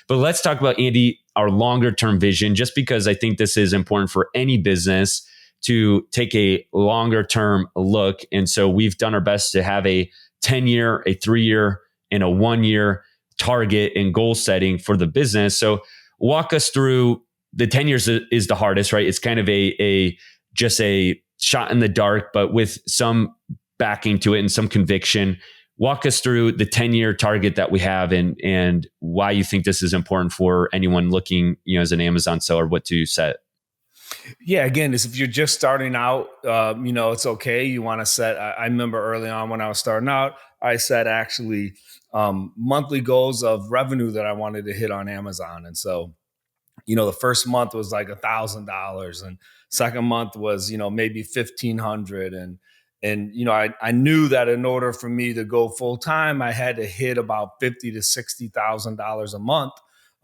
But let's talk about, Andy, our longer term vision, just because I think this is important for any business to take a longer term look. And so we've done our best to have a 10-year, a 3-year, and a 1-year target and goal setting for the business. So walk us through. The 10 years is the hardest, right? It's kind of just a shot in the dark, but with some backing to it and some conviction. Walk us through the 10-year target that we have and why you think this is important for anyone looking, as an Amazon seller, what to set. Yeah, again, if you're just starting out, it's okay. You want to set, I remember early on when I was starting out, I set actually monthly goals of revenue that I wanted to hit on Amazon. And so, the first month was like $1,000 and second month was, maybe 1,500. And I knew that in order for me to go full time, I had to hit about $50,000 to $60,000 a month.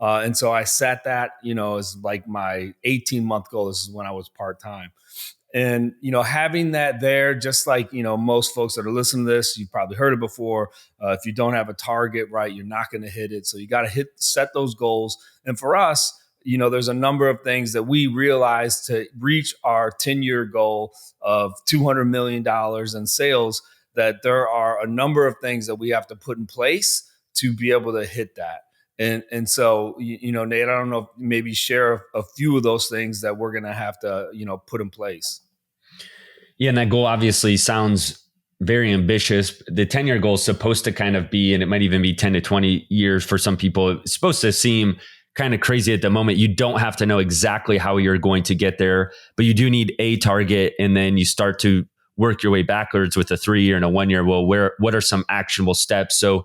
And so I set that, as like my 18-month goal. This is when I was part-time. And, having that there, just like, most folks that are listening to this, you've probably heard it before. If you don't have a target, right, you're not going to hit it. So you got to set those goals. And for us, there's a number of things that we realized to reach our 10-year goal of $200 million in sales, that there are a number of things that we have to put in place to be able to hit that. And so, Nate, I don't know, if maybe share a few of those things that we're going to have to, put in place. Yeah. And that goal obviously sounds very ambitious. The 10-year goal is supposed to kind of be, and it might even be 10 to 20 years for some people. It's supposed to seem kind of crazy at the moment. You don't have to know exactly how you're going to get there, but you do need a target. And then you start to work your way backwards with a 3-year and a 1-year. Well, what are some actionable steps? So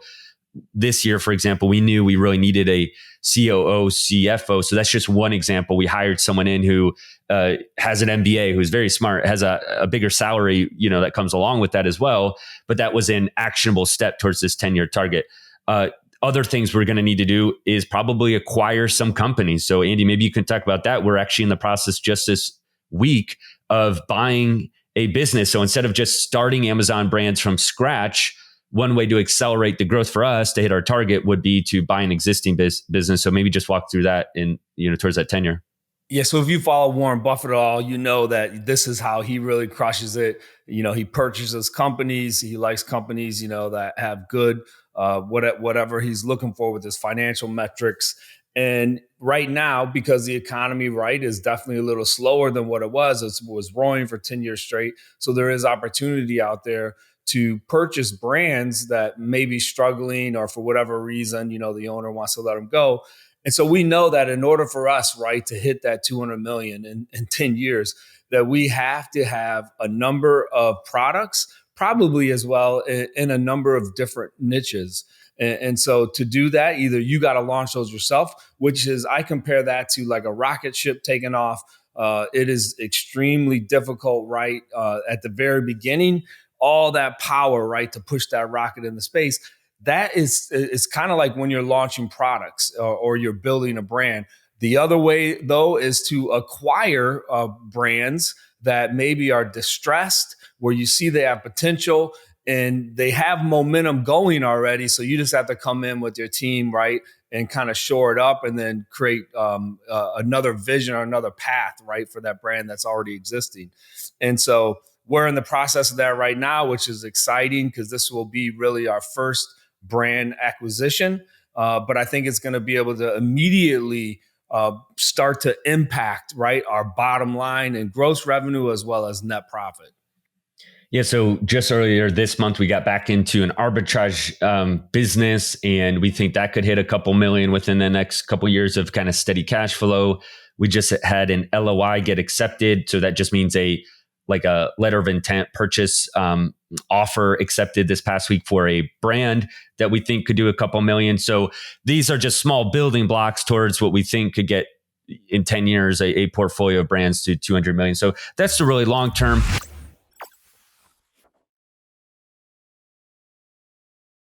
this year, for example, we knew we really needed a COO, CFO. So that's just one example. We hired someone in who has an MBA, who's very smart, has a bigger salary, that comes along with that as well. But that was an actionable step towards this 10-year target. Other things we're going to need to do is probably acquire some companies. So Andy, maybe you can talk about that. We're actually in the process just this week of buying a business. So instead of just starting Amazon brands from scratch, one way to accelerate the growth for us to hit our target would be to buy an existing business. So maybe just walk through that in, towards that tenure. Yeah. So if you follow Warren Buffett at all, you know that this is how he really crushes it. He purchases companies. He likes companies, that have good, whatever he's looking for with his financial metrics. And right now, because the economy, right, is definitely a little slower than what it was roaring for 10 years straight. So there is opportunity out there to purchase brands that may be struggling, or for whatever reason, the owner wants to let them go. And so we know that in order for us, right, to hit that 200 million in 10 years, that we have to have a number of products, probably as well in a number of different niches. And so to do that, either you got to launch those yourself, which is, I compare that to like a rocket ship taking off. It is extremely difficult, right, at the very beginning, all that power, right, to push that rocket into space. That is kind of like when you're launching products or you're building a brand. The other way, though, is to acquire brands that maybe are distressed, where you see they have potential and they have momentum going already. So you just have to come in with your team, right, and kind of shore it up and then create another vision or another path, right, for that brand that's already existing. And so we're in the process of that right now, which is exciting because this will be really our first brand acquisition. But I think it's going to be able to immediately start to impact, right, our bottom line and gross revenue as well as net profit. Yeah. So just earlier this month, we got back into an arbitrage business, and we think that could hit a couple million within the next couple years of kind of steady cash flow. We just had an LOI get accepted. So that just means a letter of intent purchase offer accepted this past week for a brand that we think could do a couple million. So these are just small building blocks towards what we think could get in 10 years, a portfolio of brands to 200 million. So that's the really long term.